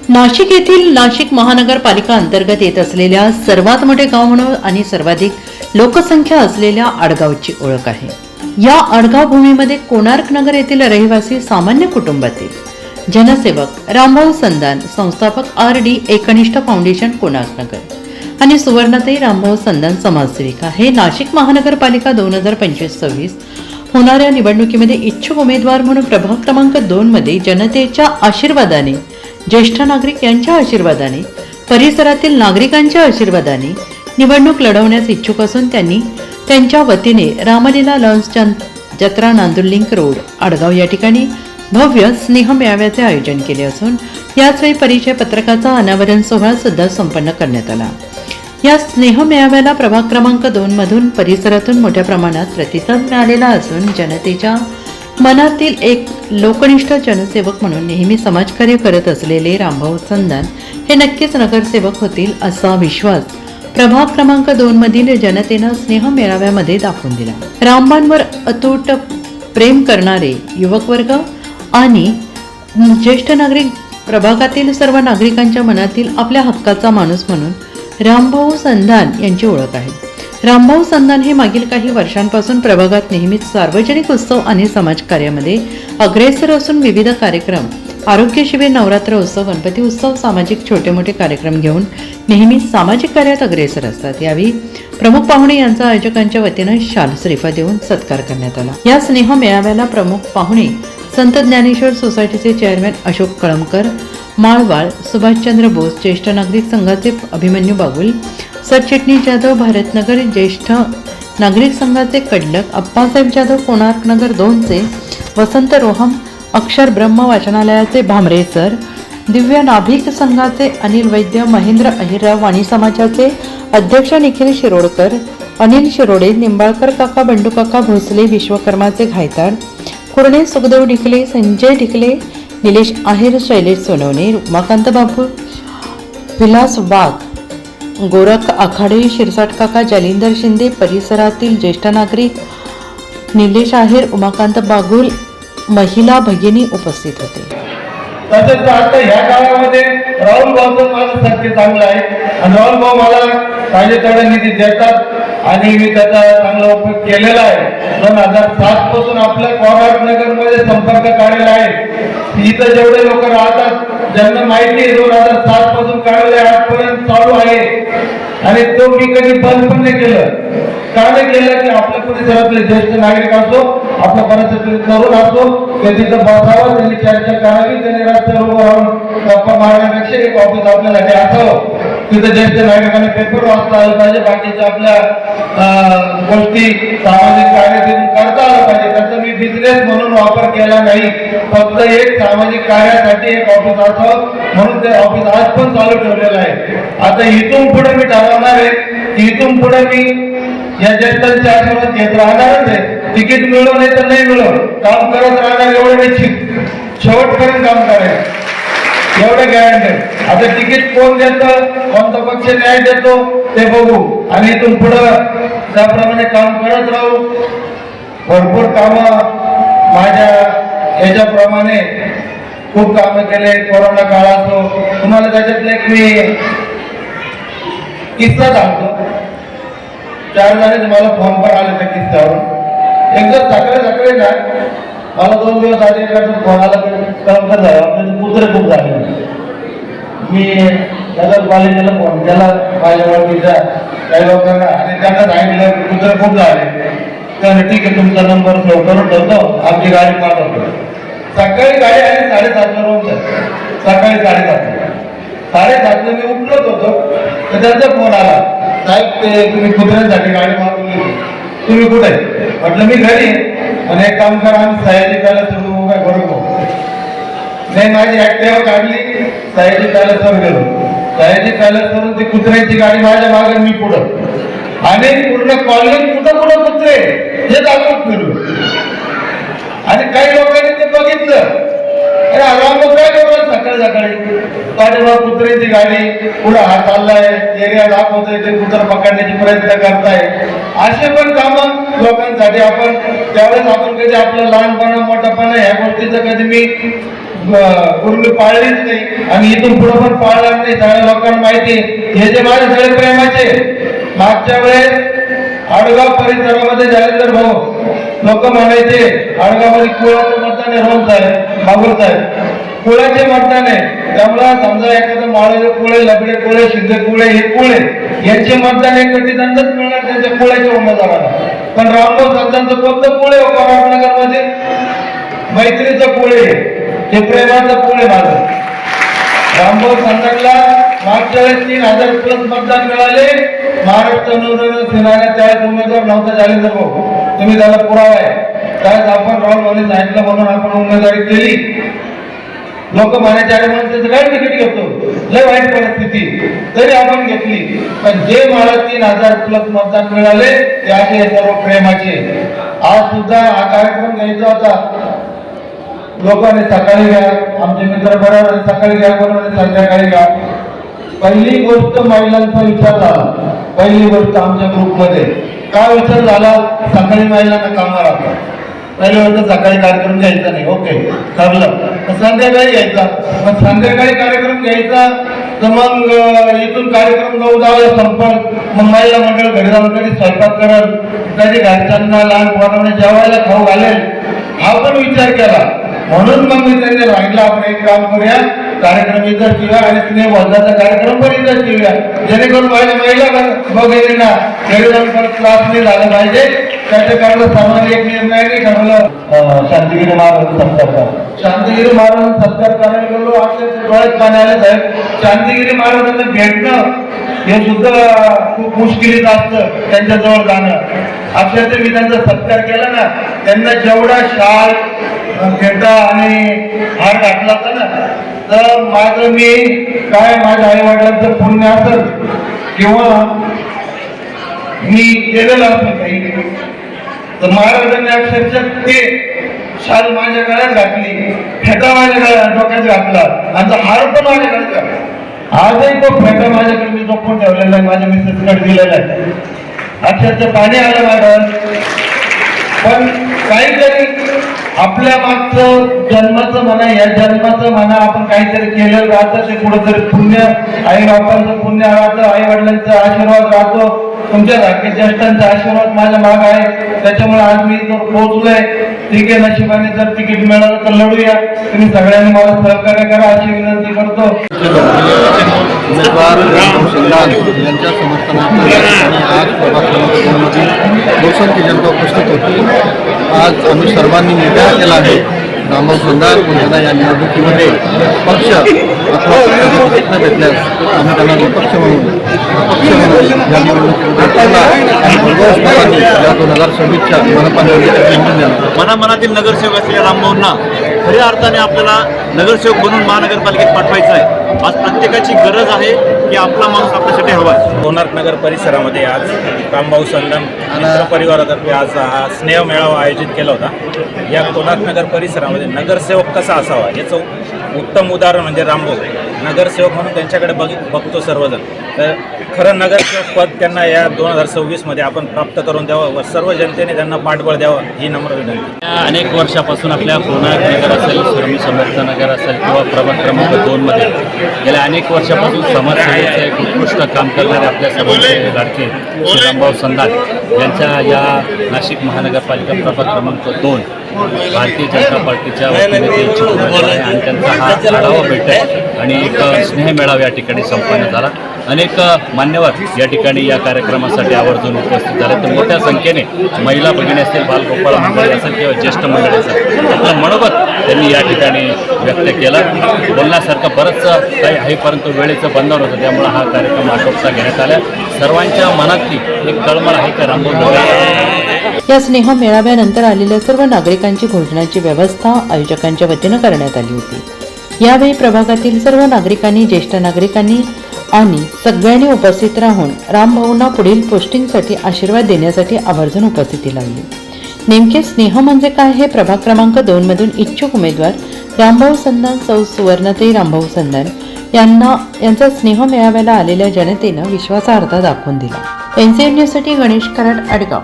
नाशिक येथील नाशिक महानगरपालिका अंतर्गत येत असलेल्या सर्वात मोठे गाव म्हणून आणि सर्वाधिक लोकसंख्या असलेल्या आडगावची ओळख आहे। या आडगाव भूमीमध्ये कोणार्क नगर येथील रहिवासी सामान्य कुटुंबातील जनसेवक रामभाऊ संदान, संस्थापक RD एकनिष्ठ फाउंडेशन कोणार्क नगर आणि सुवर्णताई रामभाऊ संदान समाजसेविका हे नाशिक महानगरपालिका 2025-26 होणाऱ्या निवडणुकीमध्ये इच्छुक उमेदवार म्हणून प्रभाग क्रमांक 2 मध्ये जनतेच्या आशीर्वादाने, ज्येष्ठ नागरिक यांच्या आशीर्वादाने, परिसरातील नागरिकांच्या आशीर्वादाने निवडणूक लढवण्यास इच्छुक असून त्यांनी त्यांच्या वतीने रामलीला लॉन्स जत्रा नांदूर लिंक रोड आडगाव या ठिकाणी भव्य स्नेह मेळाव्याचे आयोजन केले असून याचवेळी परिचय पत्रकाचा अनावरण सोहळा सुद्धा संपन्न करण्यात आला। या स्नेह मेळाव्याला प्रभाग क्रमांक 2 मधून परिसरातून मोठ्या प्रमाणात प्रतिसाद मिळालेला असून जनतेच्या मनातील एक लोकनिष्ठ जनसेवक म्हणून नेहमी समाजकार्य करत असलेले रामभाऊ संदान हे नक्कीच नगरसेवक होतील असा विश्वास प्रभाग क्रमांक 2 मधील जनतेनं स्नेह मेळाव्यामध्ये दाखवून दिला। रामबांवर अतूट प्रेम करणारे युवक वर्ग आणि ज्येष्ठ नागरिक प्रभागातील सर्व नागरिकांच्या मनातील आपल्या हक्काचा माणूस म्हणून रामभाऊ संदान यांची ओळख आहे। रामभाऊ संदान हे मागील काही वर्षांपासून प्रभागात नेहमीच सार्वजनिक उत्सव आणि समाजकार्यामध्ये अग्रेसर असून विविध कार्यक्रम, आरोग्य शिबिर, नवरात्र उत्सव, गणपती उत्सव, सामाजिक छोटे मोठे कार्यक्रम घेऊन नेहमी सामाजिक कार्यात अग्रेसर असतात। यावेळी प्रमुख पाहुणे यांचा आयोजकांच्या वतीनं शाल श्रीफा देऊन सत्कार करण्यात आला। या स्नेह मेळाव्याला प्रमुख पाहुणे संत ज्ञानेश्वर सोसायटीचे चेअरमॅन अशोक कळमकर, माळवाळ सुभाषचंद्र बोस, ज्येष्ठ नागरिक संघाचे अभिमन्यू बागुल, सरचिटणीस जाधव भारतनगर, ज्येष्ठ नागरिक संघाचे कडलक अप्पासाहेब जाधव, कोणार्क नगर 2 चे वसंत रोहम, अक्षर ब्रह्म वाचनालयाचे भामरे सर, दिव्य नाभिक संघाचे अनिल वैद्य, महेंद्र अहिरराव, वाणी समाजाचे अध्यक्ष निखिल शिरोडकर, अनिल शिरोडे, निंबाळकर काका, बंडू काका भोसले, विश्वकर्माचे घायताड, कुरणे सुखदेव ढिकले, संजय ढिकले, निलेश आहेर, शैलेश सोनवणे, उमाकांत बाबू, विलास वाघ, गोरख आखाडे, शिरसाट काका, जालिंदर शिंदे, परिसरातील ज्येष्ठ नागरिक निलेश आहेर, उमाकांत बागुल, महिला भगिनी उपस्थित होते। तसंच आता ह्या गावामध्ये राहुल भाऊचं माझं सत्य चांगलं आहे आणि राहुल भाऊ मला पाहिजे तेवढा निधी देतात आणि मी त्याचा चांगला उपयोग केलेला आहे। 2007 पासून आपल्या कोणार्क नगर मध्ये संपर्क काढलेला आहे। इथं जेवढे लोक राहतात ज्यांना माहिती आहे 2007 पासून काढले आजपर्यंत चालू आहे आणि तो मी कधी बंद पण नाही केलं। का नाही केलं की आपल्या परिसरातले ज्येष्ठ नागरिक असो, आपल्या परिसरातील तरुण असो, ते तिथं बसावं, त्यांनी चर्चा करावी, त्यांनी रस्त्यावर उभं राहून गप्पा मारण्यापेक्षा एक ऑफिस आपल्यासाठी असावं। तिथं ज्येष्ठ नागरिकांना पेपर वाचता आलं पाहिजे, बाकीच्या आपल्या गोष्टी सामाजिक कार्य करता आलं पाहिजे। त्याचा मी बिझनेस म्हणून वापर केला नाही, फक्त एक सामाजिक कार्यासाठी एक ऑफिस असावं म्हणून ते ऑफिस आज पण चालू ठेवलेलं आहे। आता इथून पुढे मी ठरवणार आहे की इथून पुढे मी या ज्येष्ठांच्या आशीर्वाद घेत राहणारच आहे। तिकीट मिळो नाही तर नाही मिळो, काम करत राहणार एवढं निश्चित, शेवटपर्यंत काम करायचं एवढं गॅरंटी आहे। आता तिकीट कोण देतं, कोणता पक्ष न्याय देतो ते बघू आणि इथून पुढं त्याप्रमाणे काम करत राहू। भरपूर कामं माझ्या याच्याप्रमाणे खूप कामं केले, कोरोना काळ असो। तुम्हाला त्याच्यातले एक मी किस्सा सांगतो। 4 जणांचे मला फोन पण आले त्या किस्स्यावरून। एकदा सकाळी ना मला 2 दिवस आधी एखादा फोन आला काम करत आहे, आपल्याचे कुत्रे खूप झाले। मी नगरपालिकेला फोन केला माझ्या ओळखीच्या काही लोकांना आणि त्यांना सांगितलं कुत्रे खूप झाले। तर ठीक आहे, तुमचा नंबर सेव्ह करून ठेवतो, आमची गाडी पाठवतो। सकाळी गाडी आली 7:30 ला, सकाळी 7:30 मी उठलोच होतो तर त्यांचा फोन आला, साहेब ते तुम्ही कुत्र्यांसाठी गाडी मागवली, तुम्ही कुठे? म्हटलं मी घरी आणि एक काम करा, आम्ही सयाजी पॅलेसवर काय बरोबर नाही, माझी ऍक्टिव्हा काढली, सयाजी पॅलेसवर गेलो। सयाजी पॅलेसवरून ती कुत्र्यांची गाडी माझ्या मागे, मी पुढं आणि पूर्ण कॉलनी कुठं कुत्रे हे दाखवत फिरलो आणि काही लोकांनी ते बघितलं, अरे आराम काय करतात सकाळी पाठीमाग कुत्र्याची गाडी, पुढे हा चाललाय, एरिया दाखवतोय, ते कुत्र पकडण्याचे प्रयत्न करताय। असे पण कामं लोकांसाठी आपण त्यावेळेस आपण कधी आपलं लहानपणा मोठेपणा ह्या गोष्टीचं कधी मी पूर्वी पाळलीच नाही आणि इथून पुढे पण पाळणार नाही. सगळ्या लोकांना माहिती आहे हे जे माझे सगळे प्रेमाचे. मागच्या वेळेस आडगाव परिसरामध्ये जालेंदर भाऊ लोक म्हणायचे आडगावमध्ये कुळाचं मतदान आहे, रोहन साहेब बाबूल साहेब कुळाचे मतदान आहे. त्यामुळं समजा एखादं माळे कुळे, लबडे कुळे, शिंदे कुळे, हे कुळे यांचे मतदान एक कटीदंडच मिळणार त्यांच्या कुळाच्या उमेदवाराला. पण रामभाऊ संतांचं कोणतं कुळे कोल्हापूर मध्ये मैत्रीचं कुळे, हे प्रेमाचं कुळे माझं. रामभाऊ संतांना मागच्या वेळेस 3000 प्लस मतदान मिळाले. महाराष्ट्र नवनिर्माण सेनेने त्यावेळेस उमेदवार नव्हता जालेंदर भाऊ, तुम्ही त्याला पुरावा आहे. त्यावेळेस आपण राहुल गांधी सांगितलं म्हणून आपण उमेदवारी केली. लोक म्हणायचे अरे म्हणून त्याचं काय तिकीट घेतो, लय वाईट परिस्थिती, तरी आपण घेतली. पण जे मला 3000 प्लस मतदान मिळाले ते असे सर्व प्रेमाचे. आज सुद्धा हा कार्यक्रम घ्यायचा होता. लोकांनी सकाळी घ्या, आमचे मित्र बरोबर सकाळी घ्या, बरोबर संध्याकाळी घ्या. पहिली गोष्ट महिलांचा विचार झाला. पहिली गोष्ट आमच्या ग्रुपमध्ये काय विचार झाला, सकाळी महिलांना कामावर आला. पहिले होतं सकाळी कार्यक्रम घ्यायचा नाही, ओके ठरलं. संध्याकाळी घ्यायचा, मग संध्याकाळी कार्यक्रम घ्यायचा तर मग इथून कार्यक्रम 9-10 संपल. मग महिला मंडळ घरी जाऊन कधी स्वयंपाक करल, कधी घरच्यांना लहान पोरांना जेवायला खाऊ घालेल, हा पण विचार केला. म्हणून मग मी त्यांनी सांगितलं आपण एक काम करूया, कार्यक्रम इथं ठेवूया आणि स्नेहबोधाचा कार्यक्रम पण इथं ठेवूया, जेणेकरून महिला वगैरेंना घरी जाऊन परत त्रास नाही झाला पाहिजे. त्याच्याकरता सर्वांनी एक निर्णयाने ठरवलं शांतिगिरी महाराज सत्कार करा. शांतिगिरी महाराज सत्कार करायला गेलो, अक्षरशः डोळ्यात पाणी आले साहेब. शांतिगिरी महाराजांना भेटणं हे सुद्धा खूप मुश्किलीत असतं, त्यांच्याजवळ जाणं. अक्षरशः मी त्यांचा सत्कार केला ना, त्यांना जेवढा शाल फेटा आणि हार घातला होता ना, तर माझं मी काय माझ्या आई वडिलांचं पुण्य असेल किंवा मी केलेलं असं काही, तर महाराजांनी अक्षरशः ते शाल माझ्या गळ्यात घातली, फेटा माझ्या गळ्यात डोक्यात घातला आणि हार पण माझ्या गळ्यात घातला. आजही तो फेटा माझ्याकडे मी जपून ठेवलेला आहे, माझ्या मिसेसकडे दिलेला आहे. अक्षरशः पाणी आलं मॅडम. पण काहीतरी आपल्या मागचं जन्माचं म्हणा, या जन्माचं म्हणा, आपण काहीतरी केलेलं राहतं, ते कुठंतरी पुण्य, आई बापांचं पुण्य राहतं, आई वडिलांचा आशीर्वाद राहतो, तुमच्या सारख्या ज्येष्ठांचा आशीर्वाद माझ्या माग आहे. त्याच्यामुळे आज मी इथं पोहोचलोय. ठीक आहे, नशिबाने जर तिकीट मिळालं तर लढूया. तुम्ही सगळ्यांनी मला सहकार्य करा अशी विनंती करतो. उमेदवार रामभाऊ संतान यांच्या समर्थनार्थ आज प्रभाग क्रमांक 2 मधील बहुसंख्य जनता उपस्थित होती. आज आम्ही सर्वांनी निर्णय केला आहे रामभाऊ संतान यांना या निवडणुकीमध्ये पक्ष अथवा तिकीट न भेटल्यास आम्ही त्यांना विपक्ष म्हणून या निवडणुकीमध्ये आणि भरघोस मतांनी या 2026च्या मनपा निवडणुकीत निवडून देणार. मनामनातील नगरसेवक असलेल्या रामभाऊंना खऱ्या अर्थाने आपल्याला नगरसेवक बनवून महानगरपालिकेत पाठवायचं आहे. आज प्रत्येकाची गरज आहे की आपला माणूस आपल्यासाठी हवा आहे. कोणार्क नगर परिसरामध्ये आज रामभाऊ संतान मित्र परिवारातर्फे आज हा स्नेह मेळावा आयोजित केला होता. या कोणार्क नगर परिसरामध्ये नगरसेवक कसा असावा याचं उत्तम उदाहरण म्हणजे रामभाऊ. नगरसेवक म्हणून त्यांच्याकडे बघतो सर्वजण. तर खरं नगरसेवक पद त्यांना या 2026मध्ये आपण प्राप्त करून द्यावं व सर्व जनतेने त्यांना पाठबळ द्यावं ही नम्र विनंती. अनेक वर्षापासून आपल्या कोणार्क नगर असेल, स्वामी समर्थ नगर असेल किंवा प्रभाग क्रमांक 2 मध्ये गेल्या अनेक वर्षापासून समाजसेवेचं एक उत्कृष्ट काम करणारे आपल्या सर्वांचे लाडके श्री रामभाऊ संतान यांच्या या नाशिक महानगरपालिका प्रभाग क्रमांक 2 भारतीय जनता पार्टीच्या वतीने ते इच्छुक उमेदवार आहे आणि त्यांचा हा आढावा बैठक आणि एक स्नेह मेळावा या ठिकाणी संपन्न झाला. अनेक मान्यवर या ठिकाणी या कार्यक्रमासाठी आवर्जून उपस्थित झाले. तर मोठ्या संख्येने महिला भगिनी असतील, बालगोपाळ मंडळी असेल किंवा ज्येष्ठ मंडळी असेल, आपलं मनोगत त्यांनी या ठिकाणी व्यक्त केलं. बोलण्यासारखं बरंचसं काही आहे परंतु वेळेचं बंधन होतं, त्यामुळे हा कार्यक्रम आटोपता घेण्यात आला. सर्वांच्या मनातली एक तळमळ आहे की रामभाऊ. या स्नेह मेळाव्यानंतर आलेल्या सर्व नागरिकांची भोजनाची व्यवस्था आयोजकांच्या वतीनं करण्यात आली होती. यावेळी प्रभागातील सर्व नागरिकांनी, ज्येष्ठ नागरिकांनी आणि सगळ्यांनी उपस्थित राहून रामभाऊंना पुढील पोस्टिंगसाठी आशीर्वाद देण्यासाठी आवर्जून उपस्थिती लावली. नेमके स्नेह म्हणजे काय हे प्रभाग क्रमांक 2 मधून इच्छुक उमेदवार रामभाऊ संतान, सौ सुवर्णताई रामभाऊ संतान यांचा स्नेह मेळाव्याला आलेल्या जनतेनं विश्वासार्हता दाखवून दिला. NCN न्यूजसाठी गणेश कराड, आडगाव.